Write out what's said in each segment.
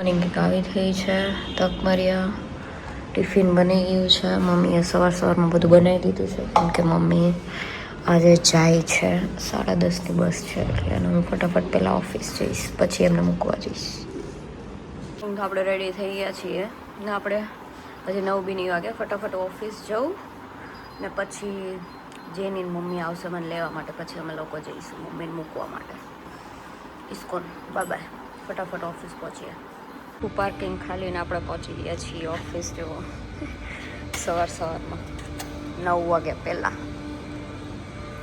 Morning આવી થઈ છે. તકમરિયા ટિફિન બની ગયું છે. મમ્મીએ સવારમાં બધું બનાવી દીધું છે કેમ કે મમ્મી આજે જાય છે 10:30ની બસ છે એટલે હું ફટાફટ પહેલાં ઓફિસ જઈશ, પછી એમને મૂકવા જઈશ. આપણે રેડી થઈ ગયા છીએ ને આપણે હજી 9 બી નહીં વાગે. ફટાફટ ઓફિસ જવું ને પછી જેની મમ્મી આવશે મને લેવા માટે, પછી અમે લોકો જઈશું મમ્મીને મૂકવા માટે ઇસ્કોન. Bye bye. ફટાફટ ઓફિસ પહોંચીએ. પાર્કિંગ ખાલીને આપણે પહોંચી ગયા છીએ ઓફિસ જેવો સવારમાં 9 વાગ્યા પહેલાં.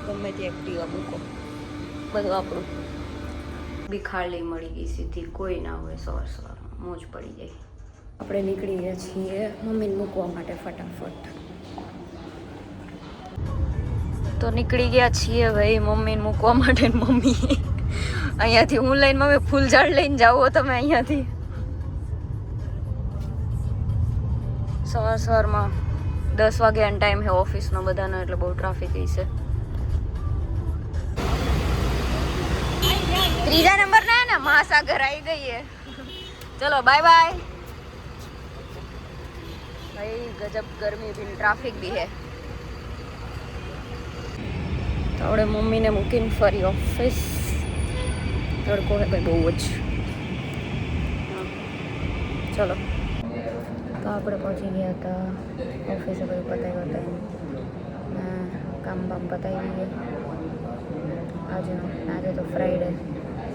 ગમે તે એક્ટિવા મૂકો, બધું આપણું બી ખાલી મળી ગઈ સીધી, કોઈ ના હોય. સવારમાં મોજ પડી જાય. આપણે નીકળી ગયા છીએ મમ્મીને મૂકવા માટે ફટાફટ. તો નીકળી ગયા છીએ ભાઈ મમ્મીને મૂકવા માટે. મમ્મી અહીંયાથી હું લઈને મમ્મી ફૂલઝાડ લઈને જાઓ તમે અહીંયાથી. સવારમાં 10 વાગ્યાનો ટાઈમ છે ઓફિસનો બધાનો, એટલે બહુ ટ્રાફિક છે. 3જા નંબર ના ને મહાસાગર આવી ગઈ है. चलो बाय बाय भाई. गजब गर्मी भी, ट्रैफिक भी है. तो આપણે મમ્મીને મૂકીને ફરી ઓફિસ. તડકો હે ભાઈ બહુ જ. ચલો તો આપણે પહોંચી ગયા હતા ઓફિસે. બધું પતાવ્યું હતું ને કામ પતાવી ગયા. આજે તો ફ્રાઈડે.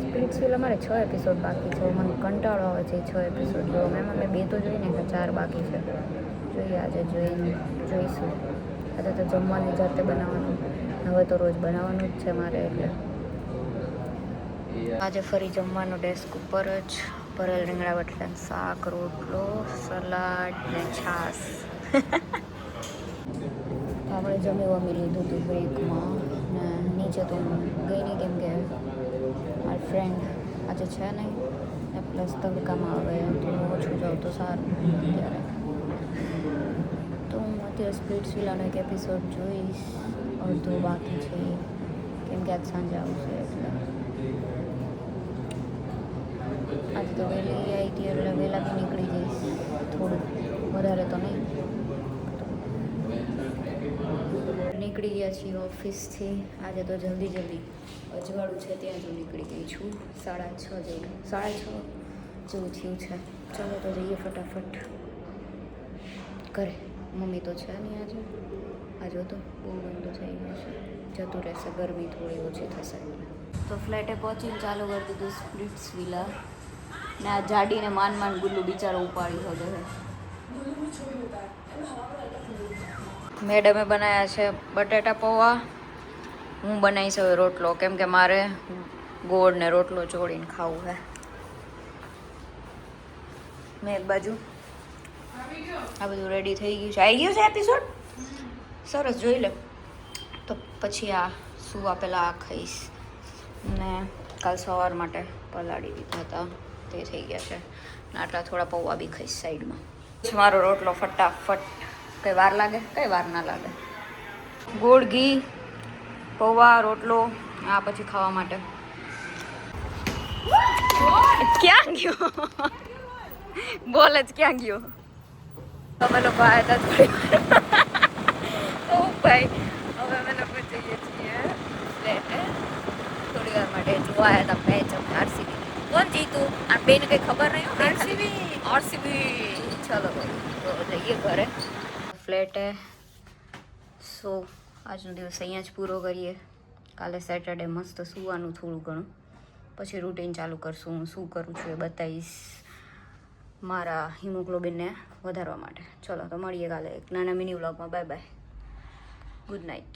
સ્પિરિટ્સવિલ અમારે 6 એપિસોડ બાકી છે. મને કંટાળો આવે છે 6 એપિસોડ જોવો. મેં 2 તો જોઈને 4 બાકી છે. જોઈએ આજે જોઈશું. આજે તો જમવાની જાતે બનાવવાનું. હવે તો રોજ બનાવવાનું જ છે મારે, એટલે આજે ફરી જમવાનું ડેસ્ક ઉપર જ. ભરેલ રીંગણા બટાટાનું શાક, રોટલો, સલાડ ને છાશ. આપણે જમી લીધું હતું બ્રેકમાં ને નીચે તો ગઈ નહીં કેમ કે મારી ફ્રેન્ડ આજે છે નહીં ને પ્લસ તડકામાં આવે થોડું ઓછું જાઉં તો સારું. ત્યારે તો હું અત્યારે સ્પિરિટ્સવિલાનો એક એપિસોડ જોઈશ. અડધો બાકી છે કેમ કે આજ સાંજે આવશે એટલે. આજે તો વહેલી આવી હતી એટલે વહેલા બી નીકળી જઈશ. થોડું વધારે તો નહીં. નીકળી ગયા છીએ ઓફિસથી. આજે તો જલ્દી અજવાળું છે ત્યાં જો નીકળી ગઈ છું. 6:30 જેવું 6:30 જેવું થયું છે. ચાલો તો જઈએ ફટાફટ ઘરે. મમ્મી તો છે નહીં આજે તો બહુ ગંદુ થઈ ગયું છે. જતું રહેશે, ગરમી થોડી ઓછી થશે. તો ફ્લેટે પહોંચીને ચાલુ કરી દીધું સ્પિરિટ્સવિલા ને આ જાડીને માન ગુલ્લું બિચારો ઉપાડી શકે છે. મેડમે બનાવ્યા છે બટાટા પૌવા. હું બનાવીશ હવે રોટલો કેમ કે મારે ગોળ ને રોટલો જોડીને ખાવું છે. મેં એક બાજુ આ બધું રેડી થઈ ગયું છે. આવી ગયું છે એપિસોડ સરસ. જોઈ લે તો પછી આ સુવા પહેલાં આ ખાઈશ ને કાલ સવાર માટે પલાળી દીધા હતા તે થઈ ગયા છે. આટલા થોડા પૌવા બી ખાઈશ સાઈડમાં. મારો રોટલો ફટાફટ. કઈ વાર લાગે? કઈ વાર ના લાગે. ગોળ, ઘી, પૌવા, રોટલો આ પછી ખાવા માટે. ક્યાં ગયો? બોલ જ ક્યાં ગયો? અમે લોકો આવ્યા હતા થોડી વાર. ઓ ભાઈ હવે અમે લોકો જઈએ છીએ ફ્લેટે થોડી વાર માટે. જોવા આવ્યા હતા મેચ આરસીબી. કોણ જીતું? આ બેન કંઈ ખબર નહીં. આરસીબી. ચલો તો જઈએ ઘરે ફ્લેટે. સો આજનો દિવસ અહીંયા જ પૂરો કરીએ. કાલે સેટરડે મસ્ત સૂવાનું થોડું ઘણું, પછી રૂટીન ચાલુ કરશું. હું શું કરું છું એ બતાવીશ મારા હિમોગ્લોબિનને વધારવા માટે. ચલો તો મળીએ કાલે એક નાના મિની વ્લોગમાં. Bye bye. Good night.